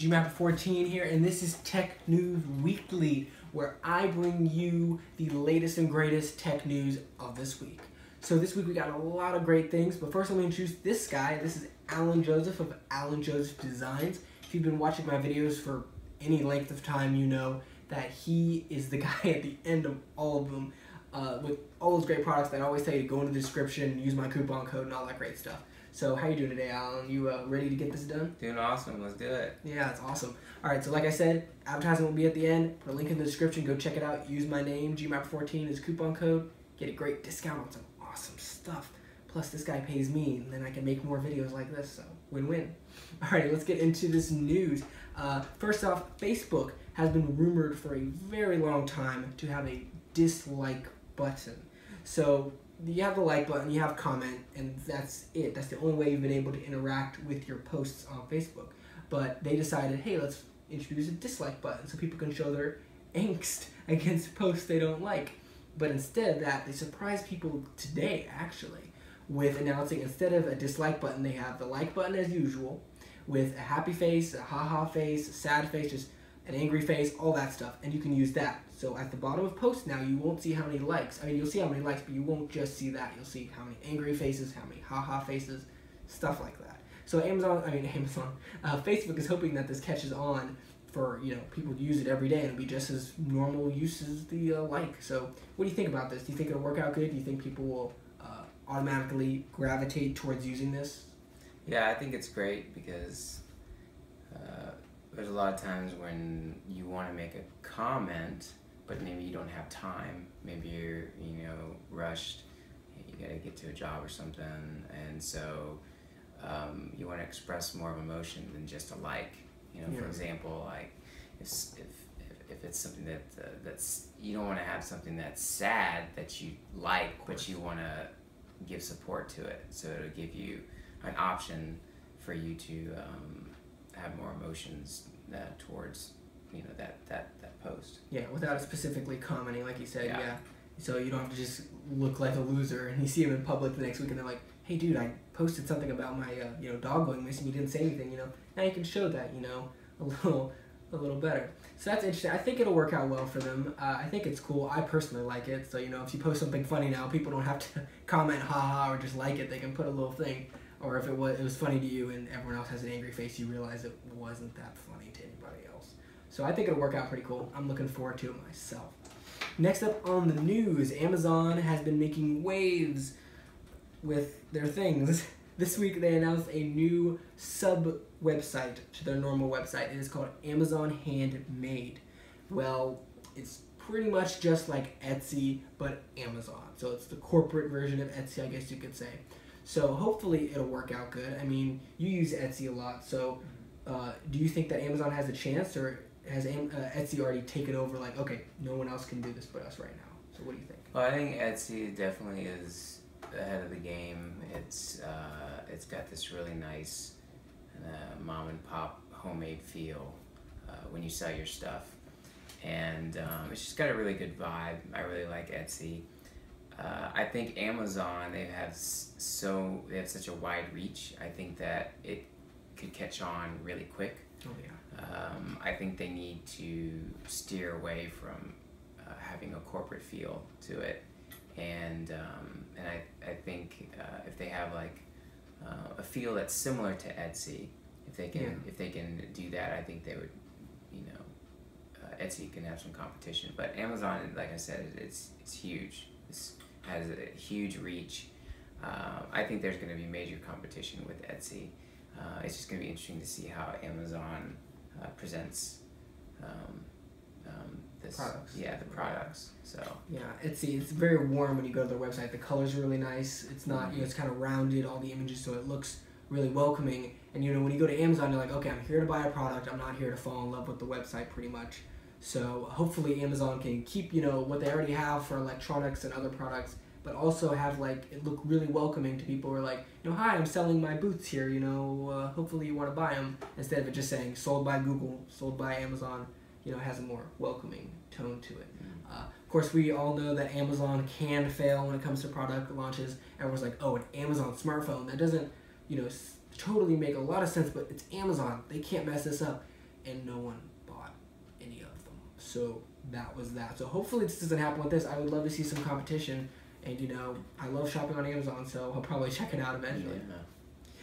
GMapper14 here, and this is Tech News Weekly, where I bring you the latest and greatest tech news of this week. So this week we got a lot of great things, but first let me introduce this guy. This is Alan Joseph of Alan Joseph Designs. If you've been watching my videos for any length of time, you know that he is the guy at the end of all of them with all those great products that I always tell you to go into the description, use my coupon code, and all that great stuff. So how you doing today, Alan? You ready to get this done? Doing awesome. Let's do it. Yeah, it's awesome. All right, so like I said, advertising will be at the end. Put a link in the description. Go check it out. Use my name, GMapper14 as coupon code. Get a great discount on some awesome stuff. Plus, this guy pays me, and then I can make more videos like this, so win-win. All right, let's get into this news. First off, Facebook has been rumored for a very long time to have a dislike button. So you have the like button, you have comment, and that's it. That's the only way you've been able to interact with your posts on Facebook. But they decided, hey, let's introduce a dislike button so people can show their angst against posts they don't like. But instead of that, they surprised people today, actually, with announcing instead of a dislike button, they have the like button as usual, with a happy face, a ha-ha face, a sad face, just an angry face, all that stuff, and you can use that. So at the bottom of posts now, you won't see how many likes. I mean, you'll see how many likes, but you won't just see that. You'll see how many angry faces, how many ha-ha faces, stuff like that. So Facebook is hoping that this catches on for, people to use it every day, and it'll be just as normal use as the like. So what do you think about this? Do you think it'll work out good? Do you think people will automatically gravitate towards using this? Yeah, I think it's great because there's a lot of times when you want to make a comment, but maybe you don't have time. Maybe you're, rushed. You got to get to a job or something, and so you want to express more of emotion than just a like. For example, like if it's something that's you don't want to have something that's sad that you like, but you want to give support to it, so it'll give you an option for you to have more emotions towards that post. Yeah, without specifically commenting, like you said. Yeah. So you don't have to just look like a loser, and you see them in public the next week, and they're like, "Hey, dude, I posted something about my dog going missing. You didn't say anything. Now you can show that a little better." So that's interesting. I think it'll work out well for them. I think it's cool. I personally like it. So if you post something funny now, people don't have to comment haha or just like it. They can put a little thing. Or if it was funny to you and everyone else has an angry face, you realize it wasn't that funny to anybody else. So I think it'll work out pretty cool. I'm looking forward to it myself. Next up on the news, Amazon has been making waves with their things. This week they announced a new sub-website to their normal website. It is called Amazon Handmade. Well, it's pretty much just like Etsy, but Amazon. So it's the corporate version of Etsy, I guess you could say. So hopefully it'll work out good. I mean, you use Etsy a lot, so do you think that Amazon has a chance, or has Etsy already taken over, like, okay, no one else can do this but us right now? So what do you think? Well, I think Etsy definitely is ahead of the game. It's got this really nice mom and pop homemade feel when you sell your stuff, and it's just got a really good vibe. I really like Etsy. I think Amazon, they have such a wide reach. I think that it could catch on really quick. Oh yeah. I think they need to steer away from having a corporate feel to it, and I think if they have like a feel that's similar to Etsy, if they can do that, I think they would, Etsy can have some competition. But Amazon, like I said, it's huge. It has a huge reach. I think there's going to be major competition with Etsy. It's just going to be interesting to see how Amazon presents this products. Yeah, the products. So yeah, Etsy, it's very warm when you go to their website. The colors are really nice. It's not, it's kind of rounded, all the images, so it looks really welcoming. And when you go to Amazon, you're like, okay, I'm here to buy a product. I'm not here to fall in love with the website, pretty much. So hopefully Amazon can keep, what they already have for electronics and other products, but also have it look really welcoming to people who are like, hi, I'm selling my boots here, hopefully you want to buy them, instead of it just saying sold by Google, sold by Amazon. It has a more welcoming tone to it. Of course, we all know that Amazon can fail when it comes to product launches. Everyone's like, oh, an Amazon smartphone. That doesn't, totally make a lot of sense, but it's Amazon. They can't mess this up. and no one bought any of them. So that was that. So hopefully this doesn't happen with this. I would love to see some competition, and I love shopping on Amazon, so I'll probably check it out eventually. Yeah.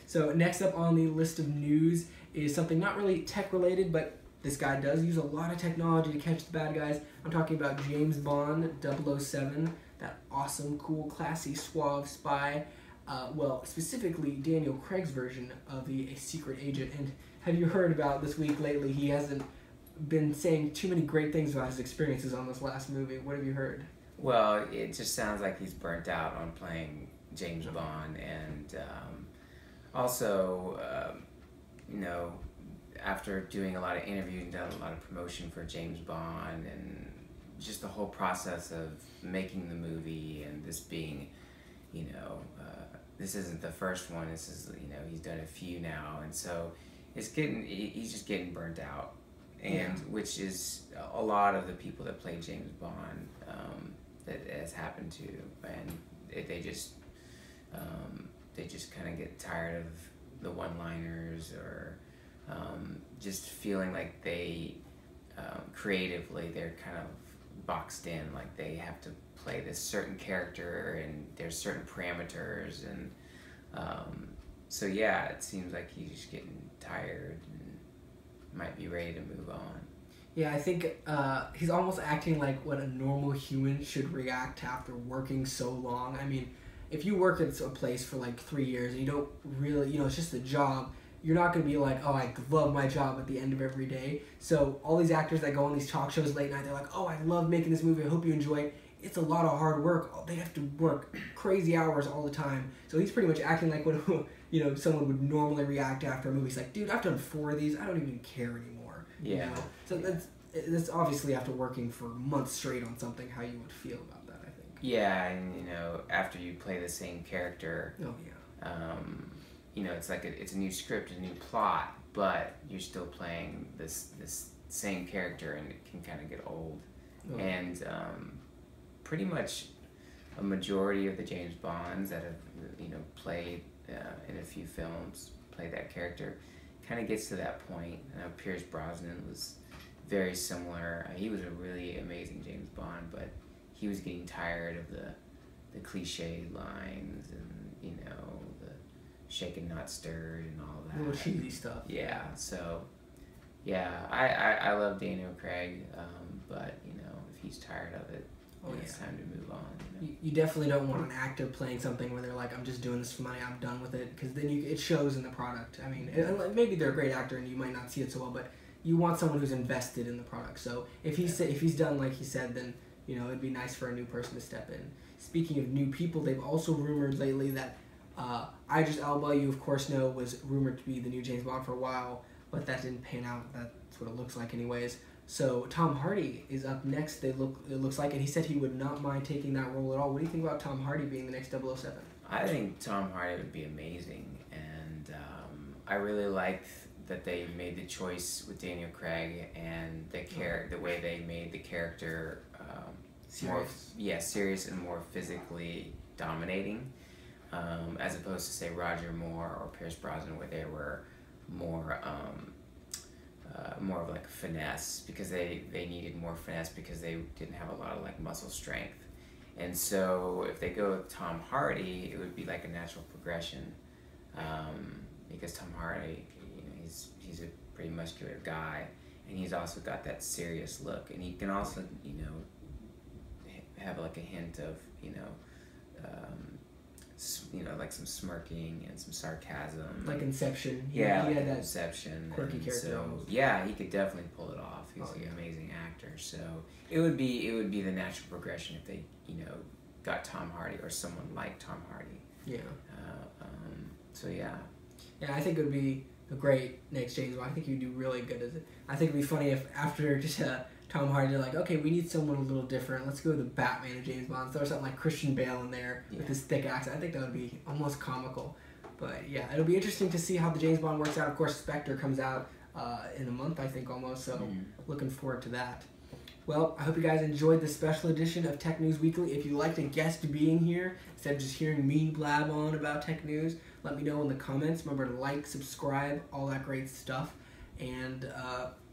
So next up on the list of news is something not really tech related, but this guy does use a lot of technology to catch the bad guys. I'm talking about James Bond 007, that awesome, cool, classy, suave spy. Specifically Daniel Craig's version of a secret agent. And have you heard about this week lately? He hasn't been saying too many great things about his experiences on this last movie. What have you heard? Well, it just sounds like he's burnt out on playing James Bond, and also, after doing a lot of interviews and done a lot of promotion for James Bond, and just the whole process of making the movie, and this being, this isn't the first one. This is, he's done a few now, and so he's just getting burnt out, and which is a lot of the people that play James Bond that has happened to, and they just kind of get tired of the one-liners, or just feeling like they creatively they're kind of boxed in, like they have to play this certain character and there's certain parameters, and so yeah, it seems like he's just getting tired and might be ready to move on. Yeah, I think he's almost acting like what a normal human should react after working so long. I mean, if you work at a place for like 3 years and you don't really, it's just a job, you're not going to be like, oh, I love my job at the end of every day. So all these actors that go on these talk shows late night, they're like, oh, I love making this movie, I hope you enjoy it. It's a lot of hard work. They have to work crazy hours all the time. So he's pretty much acting like what someone would normally react after a movie. He's like, dude, I've done 4 of these, I don't even care anymore. Yeah. So that's obviously after working for months straight on something, how you would feel about that, I think. Yeah, and after you play the same character, it's like it's a new script, a new plot, but you're still playing this same character, and it can kind of get old. Oh. And pretty much a majority of the James Bonds that have played in a few films, play that character, kind of gets to that point. Pierce Brosnan was very similar. He was a really amazing James Bond, but he was getting tired of the cliched lines and the shaken not stirred and all that little cheesy stuff. Yeah, so I love Daniel Craig, but if he's tired of it, it's time to move on. You definitely don't want an actor playing something where they're like, I'm just doing this for money, I'm done with it, because then it shows in the product. I mean, maybe they're a great actor and you might not see it so well, but you want someone who's invested in the product. So if he's done like he said, then it'd be nice for a new person to step in. Speaking of new people, they've also rumored lately that Idris Elba, you of course know, was rumored to be the new James Bond for a while, but that didn't pan out. That's what it looks like anyways. So Tom Hardy is up next, it looks like, and he said he would not mind taking that role at all. What do you think about Tom Hardy being the next 007? I think Tom Hardy would be amazing, and I really liked that they made the choice with Daniel Craig, and the way they made the character serious and more physically dominating, as opposed to say Roger Moore or Pierce Brosnan, where they were more of like finesse, because they needed more finesse because they didn't have a lot of like muscle strength. And so if they go with Tom Hardy, it would be like a natural progression, because Tom Hardy, he's a pretty muscular guy, and he's also got that serious look, and he can also have like a hint of like some smirking and some sarcasm, like Inception. He had that Inception, quirky character. So he could definitely pull it off. He's an amazing actor. So it would be the natural progression if they got Tom Hardy or someone like Tom Hardy. Yeah. Yeah, I think it would be a great next James Bond. I think you'd do really good as it. I think it'd be funny if after just Tom Hardy, they're like, okay, we need someone a little different. Let's go with the Batman of James Bond. Throw something like Christian Bale in there with his thick accent. I think that would be almost comical. But yeah, it'll be interesting to see how the James Bond works out. Of course, Spectre comes out in a month, I think, almost. So looking forward to that. Well, I hope you guys enjoyed this special edition of Tech News Weekly. If you liked a guest being here, instead of just hearing me blab on about tech news, let me know in the comments. Remember to like, subscribe, all that great stuff. And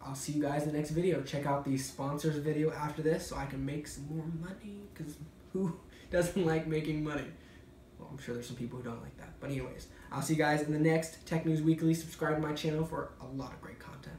I'll see you guys in the next video. Check out the sponsors video after this so I can make some more money, because who doesn't like making money? Well, I'm sure there's some people who don't like that. But anyways, I'll see you guys in the next Tech News Weekly. Subscribe to my channel for a lot of great content.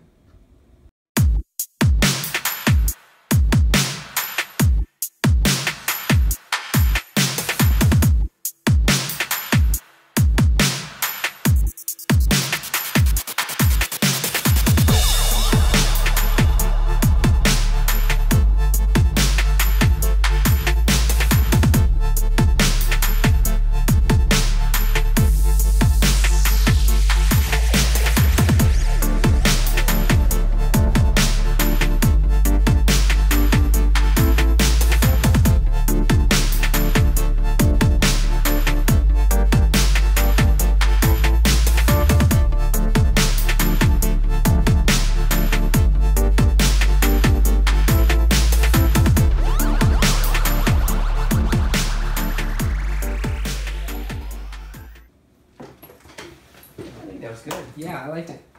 That was good. Yeah, I liked it.